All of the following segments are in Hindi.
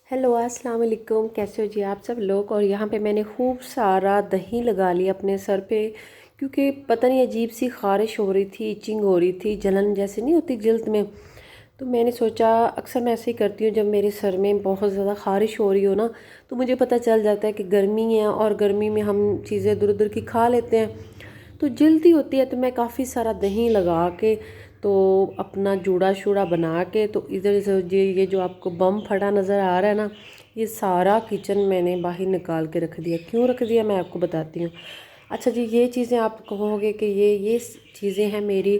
हेलो अस्सलाम वालेकुम, कैसे हो जी आप सब लोग। और यहाँ पे मैंने खूब सारा दही लगा लिया अपने सर पे, क्योंकि पता नहीं अजीब सी ख़ारिश हो रही थी, इचिंग हो रही थी, जलन जैसे नहीं होती जल्द में। तो मैंने सोचा, अक्सर मैं ऐसे ही करती हूँ जब मेरे सर में बहुत ज़्यादा ख़ारिश हो रही हो ना, तो मुझे पता चल जाता है कि गर्मी है और गर्मी में हम चीज़ें इधर उधर की खा लेते हैं, तो जल्दी होती है। तो मैं काफ़ी सारा दही लगा के तो अपना जूड़ा शूड़ा बना के, तो इधर से ये जो आपको बम फटा नज़र आ रहा है ना, ये सारा किचन मैंने बाहर निकाल के रख दिया। क्यों रख दिया मैं आपको बताती हूँ। अच्छा जी, ये चीज़ें आप कहोगे कि ये चीज़ें हैं मेरी,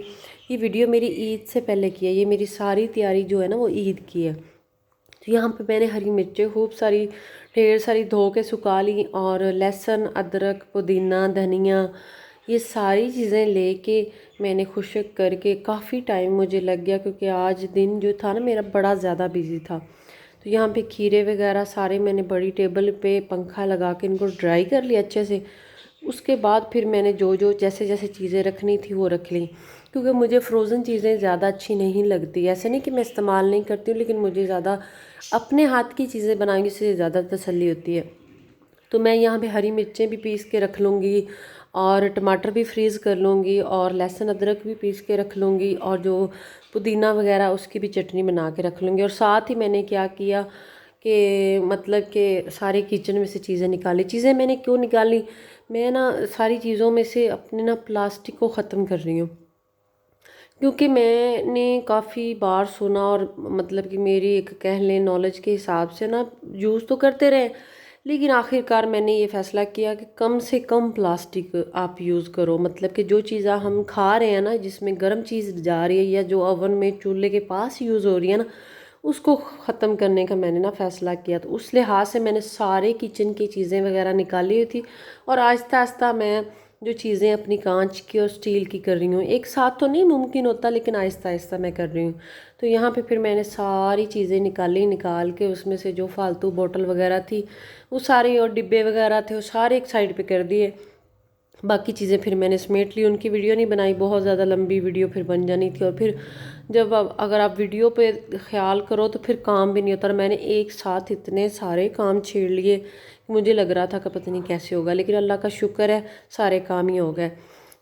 ये वीडियो मेरी ईद से पहले की है। ये मेरी सारी तैयारी जो है ना वो ईद की है। तो यहाँ पे मैंने हरी मिर्चें खूब सारी ढेर सारी धो के सुखा ली, और लहसुन अदरक पुदीना धनिया ये सारी चीज़ें लेके मैंने खुशक करके काफ़ी टाइम मुझे लग गया, क्योंकि आज दिन जो था ना मेरा बड़ा ज़्यादा बिजी था। तो यहाँ पे खीरे वगैरह सारे मैंने बड़ी टेबल पे पंखा लगा के इनको ड्राई कर लिया अच्छे से। उसके बाद फिर मैंने जो जो जैसे जैसे चीज़ें रखनी थी वो रख ली, क्योंकि मुझे फ़्रोज़न चीज़ें ज़्यादा अच्छी नहीं लगती। ऐसे नहीं कि मैं इस्तेमाल नहीं करती हूँ, लेकिन मुझे ज़्यादा अपने हाथ की चीज़ें बनाने से ज़्यादा तसल्ली होती है। तो मैं यहाँ पे हरी मिर्चें भी पीस के रख लूँगी, और टमाटर भी फ्रीज़ कर लूँगी, और लहसुन अदरक भी पीस के रख लूँगी, और जो पुदीना वगैरह उसकी भी चटनी बना के रख लूँगी। और साथ ही मैंने क्या किया कि मतलब कि सारे किचन में से चीज़ें निकाली। चीज़ें मैंने क्यों निकाली, मैं ना सारी चीज़ों में से अपने ना प्लास्टिक को ख़त्म कर रही हूँ, क्योंकि मैंने काफ़ी बार सुना, और मतलब कि मेरी एक कह लें नॉलेज के हिसाब से ना यूज़ तो करते रहे, लेकिन आखिरकार मैंने ये फ़ैसला किया कि कम से कम प्लास्टिक आप यूज़ करो। मतलब कि जो चीज़ हम खा रहे हैं ना, जिसमें गर्म चीज़ जा रही है या जो ओवन में चूल्हे के पास यूज़ हो रही है ना, उसको ख़त्म करने का मैंने ना फ़ैसला किया। तो उस लिहाज से मैंने सारे किचन की चीज़ें वगैरह निकाली हुई थी, और आहिस्ता आहिस्ता मैं जो चीज़ें अपनी कांच की और स्टील की कर रही हूँ, एक साथ तो नहीं मुमकिन होता, लेकिन आहिस्ता आहिस्ता मैं कर रही हूँ। तो यहाँ पे फिर मैंने सारी चीज़ें निकाल के उसमें से जो फालतू बोतल वगैरह थी वो सारी, और डिब्बे वगैरह थे वो सारे एक साइड पे कर दिए। बाकी चीज़ें फिर मैंने समेट ली। उनकी वीडियो नहीं बनाई, बहुत ज़्यादा लंबी वीडियो फिर बन जानी थी, और फिर जब अगर आप वीडियो पे ख्याल करो तो फिर काम भी नहीं होता। और मैंने एक साथ इतने सारे काम छेड़ लिए, मुझे लग रहा था कि पता नहीं कैसे होगा, लेकिन अल्लाह का शुक्र है सारे काम ही हो गए।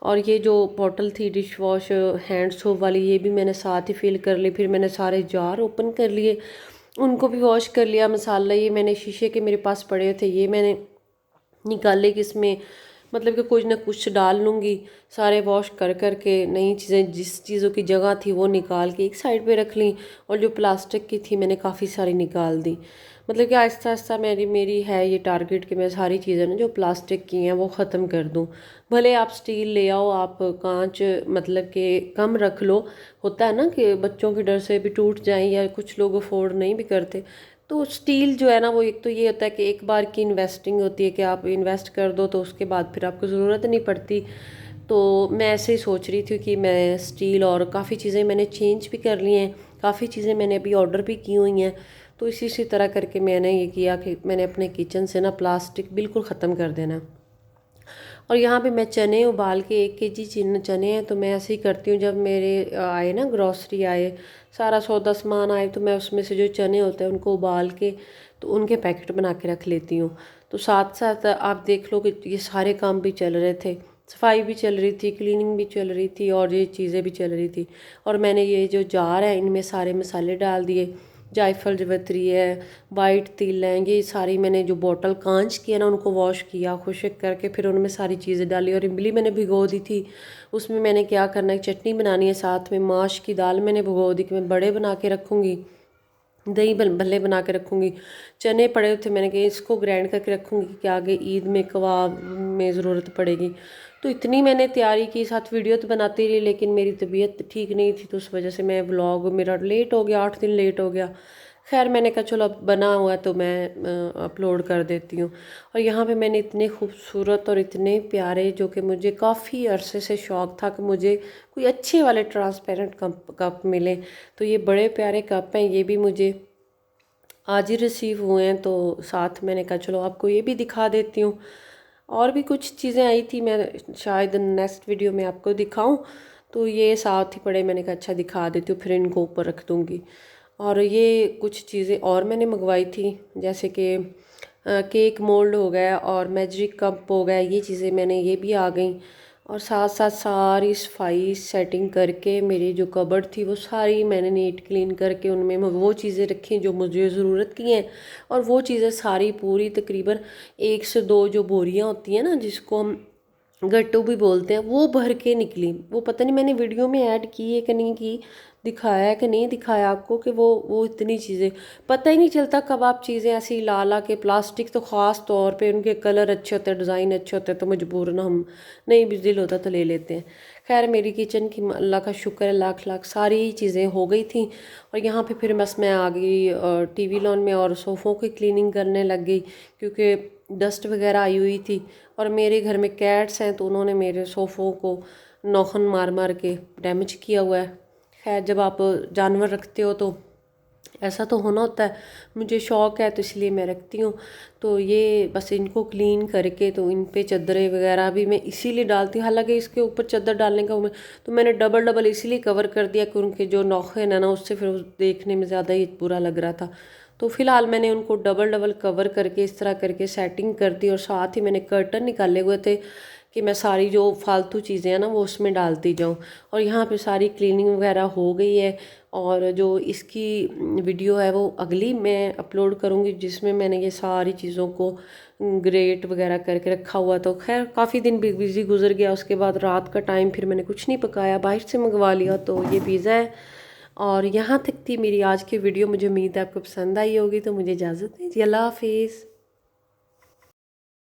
और ये जो बॉटल थी डिश वॉश हैंड सोप वाली, ये भी मैंने साथ ही फिल कर ली। फिर मैंने सारे जार ओपन कर लिए, उनको भी वॉश कर लिया। मसाला ये मैंने शीशे के मेरे पास पड़े थे, ये मैंने निकाले कि इसमें मतलब कि कुछ ना कुछ डाल लूँगी। सारे वॉश कर कर के नई चीज़ें जिस चीज़ों की जगह थी वो निकाल के एक साइड पे रख ली, और जो प्लास्टिक की थी मैंने काफ़ी सारी निकाल दी। मतलब कि आहिस्ता आहिस्ता मेरी मेरी है ये टारगेट कि मैं सारी चीज़ें ना जो प्लास्टिक की हैं वो ख़त्म कर दूँ। भले आप स्टील ले आओ, आप कांच मतलब कि कम रख लो। होता है ना कि बच्चों के डर से भी टूट जाएँ, या कुछ लोग अफोर्ड नहीं भी करते। तो स्टील जो है ना वो, एक तो ये होता है कि एक बार की इन्वेस्टिंग होती है कि आप इन्वेस्ट कर दो तो उसके बाद फिर आपको ज़रूरत नहीं पड़ती। तो मैं ऐसे ही सोच रही थी कि मैं स्टील, और काफ़ी चीज़ें मैंने चेंज भी कर ली हैं, काफ़ी चीज़ें मैंने अभी ऑर्डर भी की हुई हैं। तो इसी तरह करके मैंने ये किया कि मैंने अपने किचन से ना प्लास्टिक बिल्कुल ख़त्म कर देना। और यहाँ पे मैं चने उबाल के 1 केजी चने हैं, तो मैं ऐसे ही करती हूँ। जब मेरे आए ना ग्रॉसरी आए, सारा सौदा सामान आए, तो मैं उसमें से जो चने होते हैं उनको उबाल के तो उनके पैकेट बना के रख लेती हूँ। तो साथ साथ आप देख लो कि ये सारे काम भी चल रहे थे, सफाई भी चल रही थी, क्लीनिंग भी चल रही थी, और ये चीज़ें भी चल रही थी। और मैंने ये जो जार है इनमें सारे मसाले डाल दिए, जायफल जवित्री है, वाइट तिल हैं, ये सारी मैंने जो बोतल कांच की है ना उनको वॉश किया खुशक करके, फिर उनमें सारी चीज़ें डाली। और इमली मैंने भिगो दी थी, उसमें मैंने क्या करना है, चटनी बनानी है। साथ में माश की दाल मैंने भिगो दी कि मैं बड़े बना के रखूँगी, दही भल्ले बना के रखूँगी। चने पड़े थे, मैंने कहा इसको ग्राइंड करके रखूँगी कि आगे ईद में कबाब में ज़रूरत पड़ेगी। तो इतनी मैंने तैयारी की, साथ वीडियो तो बनाती रही, लेकिन मेरी तबीयत ठीक नहीं थी, तो उस वजह से मैं व्लॉग मेरा लेट हो गया, 8 दिन लेट हो गया। खैर मैंने कहा चलो अब बना हुआ है तो मैं अपलोड कर देती हूँ। और यहाँ पे मैंने इतने खूबसूरत और इतने प्यारे, जो कि मुझे काफ़ी अरसे से शौक़ था कि मुझे कोई अच्छे वाले ट्रांसपेरेंट कप मिले। तो ये बड़े प्यारे कप हैं, ये भी मुझे आज ही रिसीव हुए हैं। तो साथ मैंने कहा चलो आपको ये भी दिखा देती हूँ। और भी कुछ चीज़ें आई थी, मैं शायद नेक्स्ट वीडियो में आपको दिखाऊं। तो ये साथ ही पड़े, मैंने कहा अच्छा दिखा देती हूँ, फिर इनको ऊपर रख दूँगी। और ये कुछ चीज़ें और मैंने मंगवाई थी, जैसे कि केक मोल्ड हो गया और मैजिक कप हो गया, ये चीज़ें मैंने ये भी आ गई। और साथ साथ सारी सफाई सेटिंग करके मेरी जो कबर्ड थी वो सारी मैंने नीट क्लीन करके उनमें वो चीज़ें रखी जो मुझे ज़रूरत की हैं। और वो चीज़ें सारी पूरी तकरीबन 1 से 2 जो बोरियां होती हैं ना, जिसको हम गट्टू भी बोलते हैं, वो भर के निकली। वो पता नहीं मैंने वीडियो में ऐड की है कि नहीं की, दिखाया है कि नहीं दिखाया आपको, कि वो इतनी चीज़ें पता ही नहीं चलता कब आप चीज़ें ऐसी ला ला के। प्लास्टिक तो ख़ास तौर पे उनके कलर अच्छे होते हैं, डिज़ाइन अच्छे होते हैं, तो मजबूरन हम नहीं भी दिल होता तो ले लेते हैं। खैर मेरी किचन की अल्लाह का शुक्र है, लाख लाख सारी चीज़ें हो गई थी। और यहाँ पे फिर बस मैं आ गई टीवी लॉन में और सोफ़ों की क्लीनिंग करने लग गई, क्योंकि डस्ट वगैरह आई हुई थी। और मेरे घर में कैट्स हैं तो उन्होंने मेरे सोफ़ों को नौखन मार मार के डैमेज किया हुआ है। खैर जब आप जानवर रखते हो तो ऐसा तो होना होता है। मुझे शौक़ है तो इसलिए मैं रखती हूँ। तो ये बस इनको क्लीन करके तो इन पे चादरें वगैरह भी मैं इसीलिए डालती हूँ। हालांकि इसके ऊपर चादर डालने का तो मैंने डबल डबल इसीलिए कवर कर दिया कि उनके जो नौखे हैं ना, उससे फिर देखने में ज़्यादा ही बुरा लग रहा था। तो फ़िलहाल मैंने उनको डबल डबल कवर करके इस तरह करके सेटिंग कर दी। और साथ ही मैंने कर्टन निकाले हुए थे कि मैं सारी जो फालतू चीज़ें हैं ना वो उसमें डालती जाऊँ। और यहाँ पे सारी क्लीनिंग वगैरह हो गई है। और जो इसकी वीडियो है वो अगली मैं अपलोड करूँगी, जिसमें मैंने ये सारी चीज़ों को ग्रेट वगैरह करके रखा हुआ। तो खैर काफ़ी दिन बिज़ी गुजर गया। उसके बाद रात का टाइम फिर मैंने कुछ नहीं पकाया, बाहर से मंगवा लिया। तो ये पिज़्ज़ा है। और यहाँ तक थी मेरी आज की वीडियो। मुझे उम्मीद है आपको पसंद आई होगी। तो मुझे इजाज़त दीजिए, अल्लाह हाफिज़।